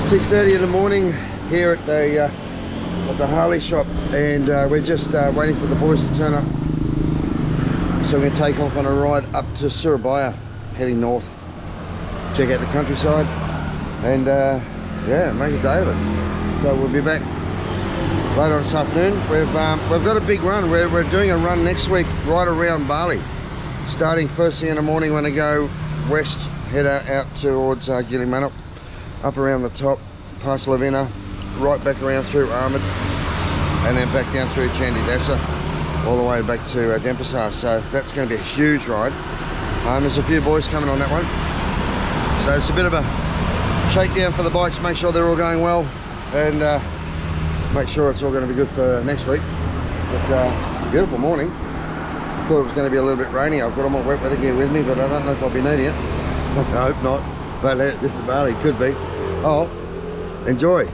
6:30 in the morning here at the Harley shop, and we're just waiting for the boys to turn up. So we're going to take off on a ride up to Singaraja, heading north, check out the countryside, and yeah, make a day of it. So we'll be back later on this afternoon. We've got a big run. We're doing a run next week right around Bali, starting first thing in the morning when I go west, head out towards Gilimanuk, up around the top, past Lavina, right back around through Ahmed, and then back down through Chandidasa, all the way back to Denpasar. So that's going to be a huge ride. There's a few boys coming on that one, so it's a bit of a shakedown for the bikes, make sure they're all going well, and make sure it's all going to be good for next week. But beautiful morning. Thought it was going to be a little bit rainy. I've got all my wet weather gear with me, but I don't know if I'll be needing it. I hope not, but this is Bali, could be. Oh, enjoy.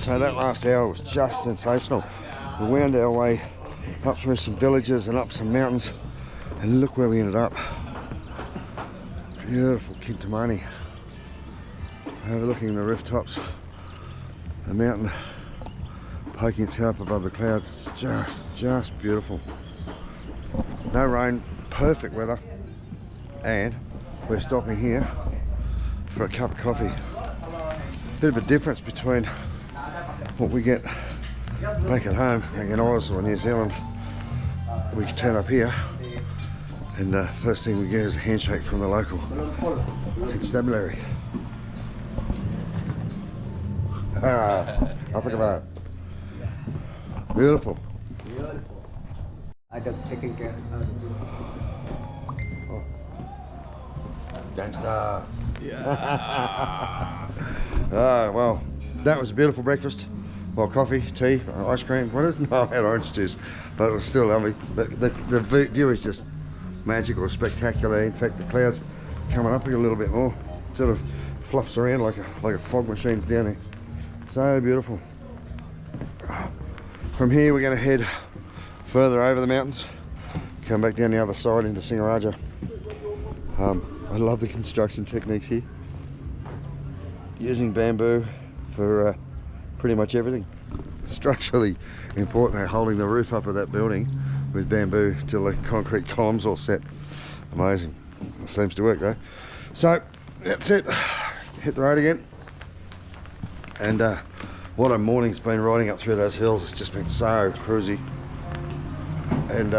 So that last hour was just sensational. We wound our way up through some villages and up some mountains, and look where we ended up. Beautiful Kintamani, overlooking the rooftops, the mountain poking its head up above the clouds. It's just beautiful. No rain, perfect weather, and we're stopping here for a cup of coffee. Bit of a difference between what we get back at home, back in Oz or New Zealand. We can turn up here, and the first thing we get is a handshake from the local constabulary. Up and about. Beautiful. I got taken care of. Oh. Gangsta. Yeah. Well, that was a beautiful breakfast. Well, coffee, tea, ice cream. What is it? No, I had orange juice, but it was still lovely. The view is just magical, spectacular. In fact, the clouds coming up here a little bit more, sort of fluffs around like a fog machine's down here. So beautiful. From here, we're going to head further over the mountains, come back down the other side into Singaraja. I love the construction techniques here, using bamboo for pretty much everything. Structurally important, holding the roof up of that building with bamboo till the concrete columns all set. Amazing. It seems to work though. So that's it. Hit the road again. And what a morning's been riding up through those hills. It's just been so cruisy. And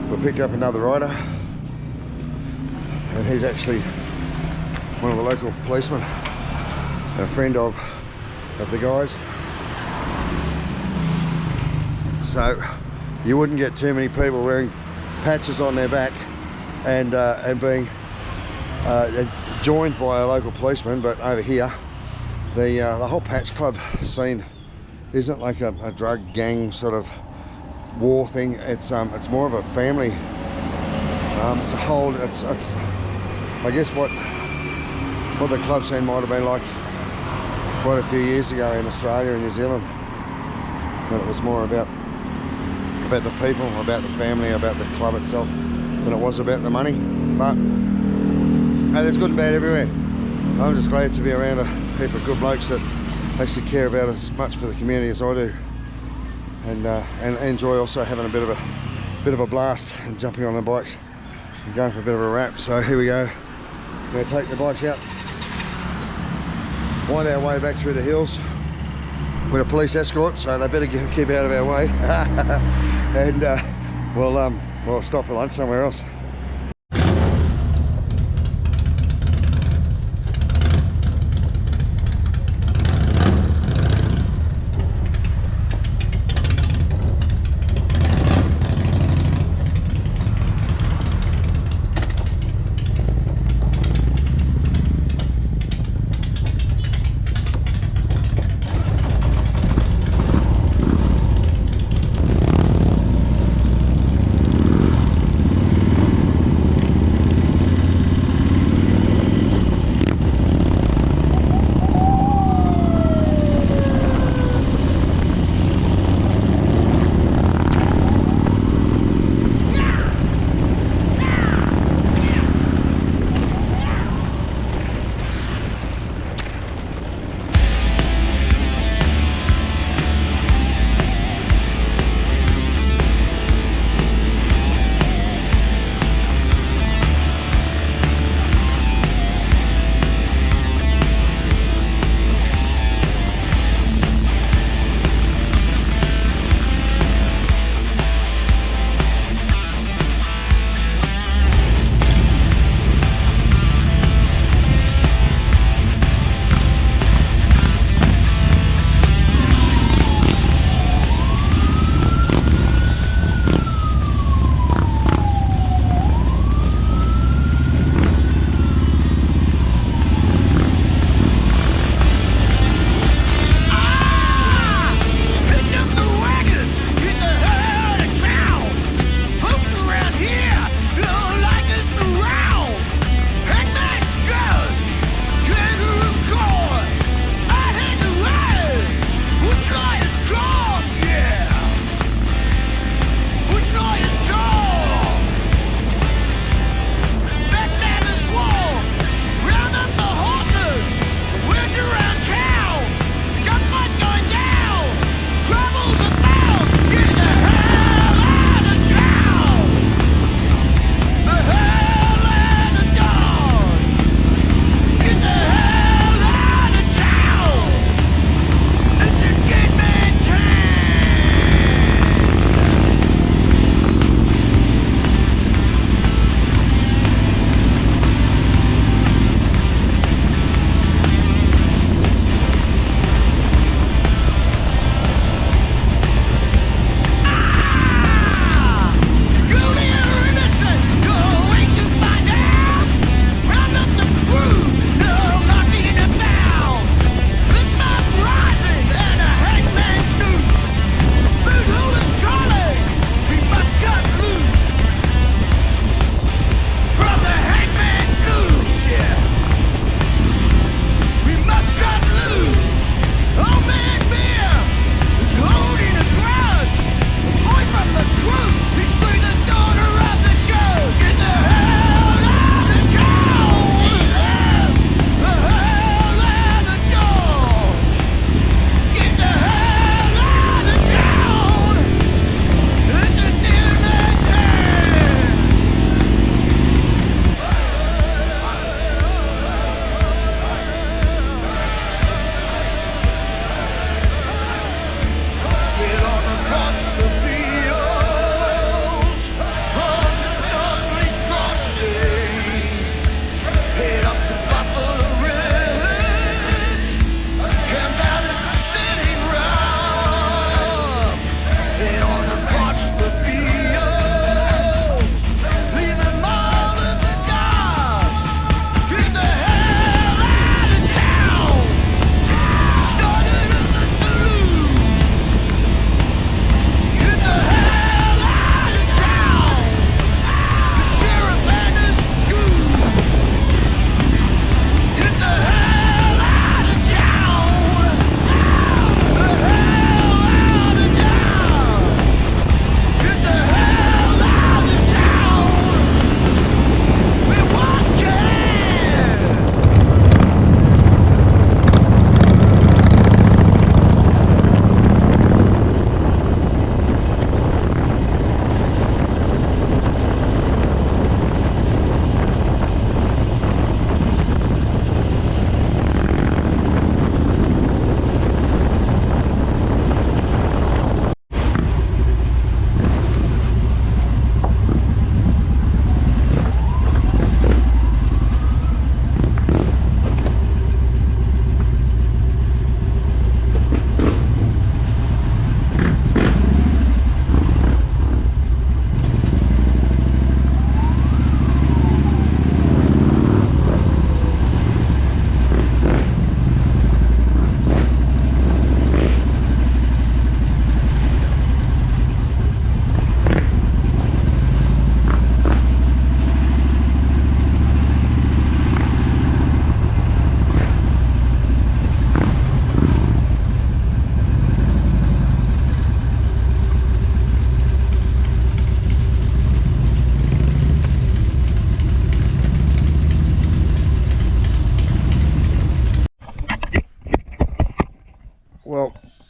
we picked up another rider, and he's actually one of the local policemen, a friend of the guys. So you wouldn't get too many people wearing patches on their back and being joined by a local policeman. But over here, the whole patch club scene isn't like a drug gang sort of war thing. It's more of a family. It's a whole. It's I guess what the club scene might have been like quite a few years ago in Australia and New Zealand, but it was more about the people, about the family, about the club itself, than it was about the money. But hey, there's good and bad everywhere. I'm just glad to be around a heap of good blokes that actually care about as much for the community as I do, and enjoy also having a bit of a blast and jumping on the bikes and going for a bit of a wrap. So here we go. We're going to take the bikes out, wind our way back through the hills with a police escort, so they better keep out of our way. And we'll stop for lunch somewhere else.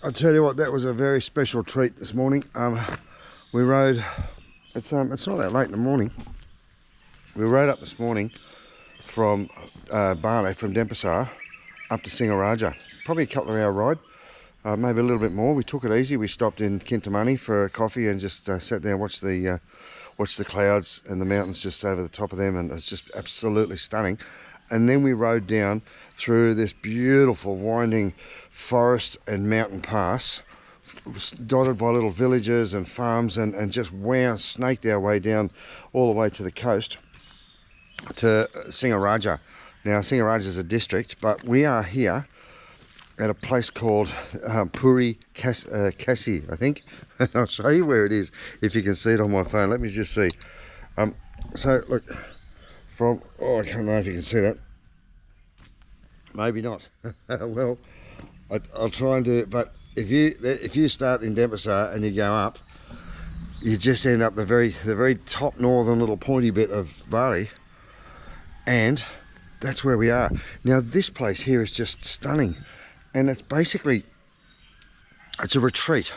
I'll tell you what, that was a very special treat this morning. We rode, it's not that late in the morning. We rode up this morning from Bali, from Denpasar, up to Singaraja. Probably a couple of hour ride, maybe a little bit more. We took it easy. We stopped in Kintamani for a coffee and just sat there and watched the clouds and the mountains just over the top of them, and it's just absolutely stunning. And then we rode down through this beautiful winding forest and mountain pass, dotted by little villages and farms, and just snaked our way down all the way to the coast to Singaraja. Now Singaraja is a district, but we are here at a place called Puri Kasi, I think. I'll show you where it is if you can see it on my phone. Let me just see. So look, I can't know if you can see that. Maybe not. Well, I'll try and do it. But if you start in Denpasar and you go up, you just end up the very top northern little pointy bit of Bali, and that's where we are now. This place here is just stunning, and it's basically a retreat,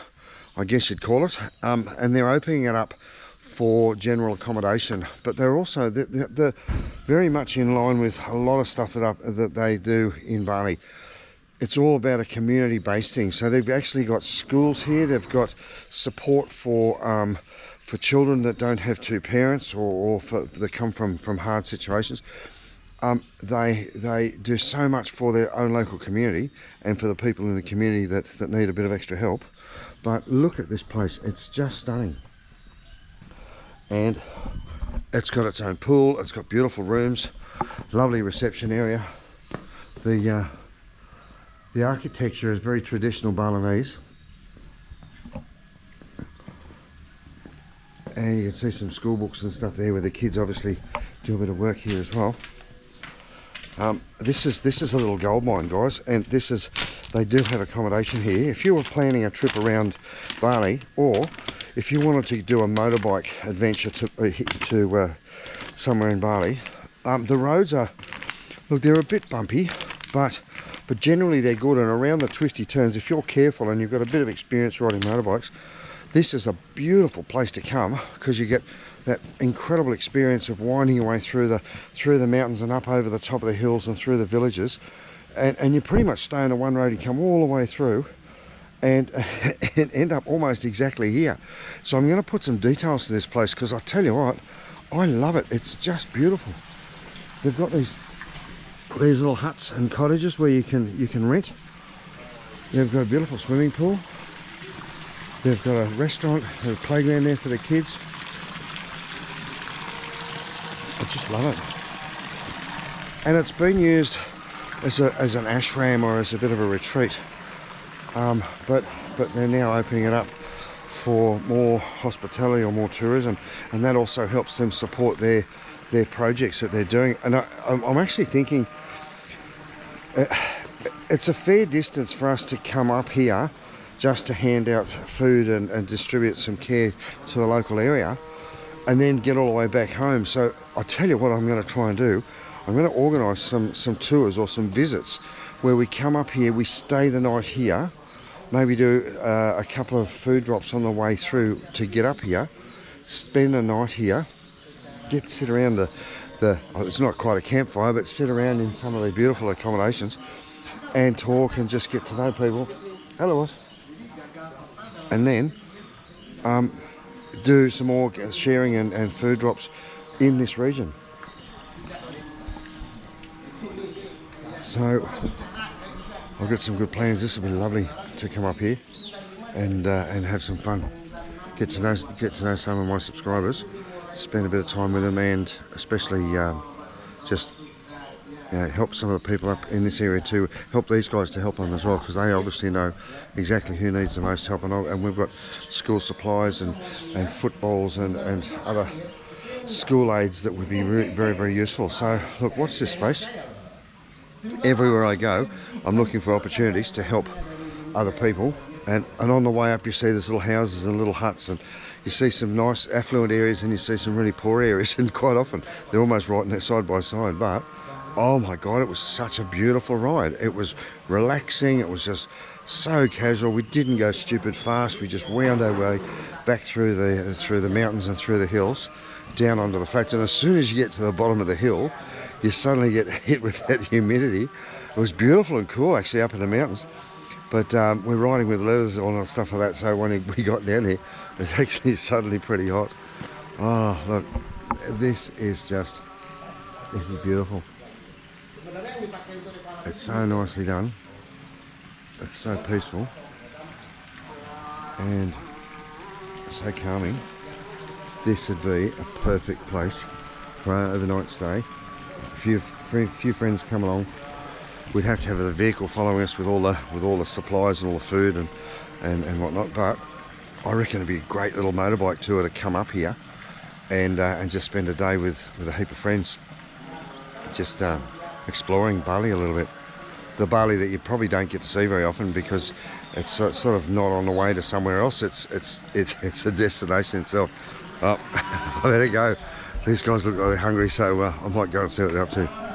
I guess you'd call it. And they're opening it up for general accommodation, but they're also they're very much in line with a lot of stuff that they do in Bali. It's all about a community-based thing. So they've actually got schools here. They've got support for children that don't have two parents, or that come from hard situations. They do so much for their own local community and for the people in the community that need a bit of extra help. But look at this place. It's just stunning. And it's got its own pool, it's got beautiful rooms, lovely reception area. The architecture is very traditional Balinese, and you can see some school books and stuff there where the kids obviously do a bit of work here as well. This is a little gold mine, guys, and they do have accommodation here. If you were planning a trip around Bali, or if you wanted to do a motorbike adventure to somewhere in Bali, the roads they're a bit bumpy, but generally they're good, and around the twisty turns, if you're careful and you've got a bit of experience riding motorbikes, this is a beautiful place to come, because you get that incredible experience of winding your way through the mountains and up over the top of the hills and through the villages, and you pretty much stay on the one road, you come all the way through and end up almost exactly here. So I'm going to put some details to this place, because I tell you what, I love it. It's just beautiful. They've got these little huts and cottages where you can rent. They've got a beautiful swimming pool. They've got a restaurant, a playground there for the kids. I just love it. And it's been used as an ashram or as a bit of a retreat. But they're now opening it up for more hospitality or more tourism, and that also helps them support their projects that they're doing. And I'm actually thinking it's a fair distance for us to come up here just to hand out food and distribute some care to the local area, and then get all the way back home. So I'll tell you what I'm going to try and do. I'm going to organise some tours or some visits where we come up here, we stay the night here, maybe do a couple of food drops on the way through to get up here, spend a night here, sit around it's not quite a campfire, but sit around in some of the beautiful accommodations and talk and just get to know people. Hello, what? And then do some more sharing and food drops in this region. So I've got some good plans. This will be lovely to come up here and have some fun. Get to know some of my subscribers, spend a bit of time with them, and especially just help some of the people up in this area to help these guys to help them as well, because they obviously know exactly who needs the most help. And we've got school supplies and footballs and other school aids that would be very, very useful. So look, watch this space. Everywhere I go, I'm looking for opportunities to help other people, and on the way up you see these little houses and little huts, and you see some nice affluent areas and you see some really poor areas, and quite often they're almost right in there side by side. But oh my god, it was such a beautiful ride. It was relaxing, it was just So casual. We didn't go stupid fast. We just wound our way back through the mountains and through the hills, down onto the flats. And as soon as you get to the bottom of the hill, you suddenly get hit with that humidity. It was beautiful and cool actually up in the mountains. But we're riding with leathers on and stuff like that, so when we got down here, it was actually suddenly pretty hot. Oh, look, this is beautiful. It's so nicely done. It's so peaceful and so calming. This would be a perfect place for an overnight stay. A few friends come along. We'd have to have a vehicle following us with all the supplies and all the food and whatnot. But I reckon it'd be a great little motorbike tour to come up here and just spend a day with a heap of friends, just exploring Bali a little bit. The Bali that you probably don't get to see very often because it's sort of not on the way to somewhere else. It's a destination itself. Oh, I better go. These guys look like they're hungry, so I might go and see what they're up to.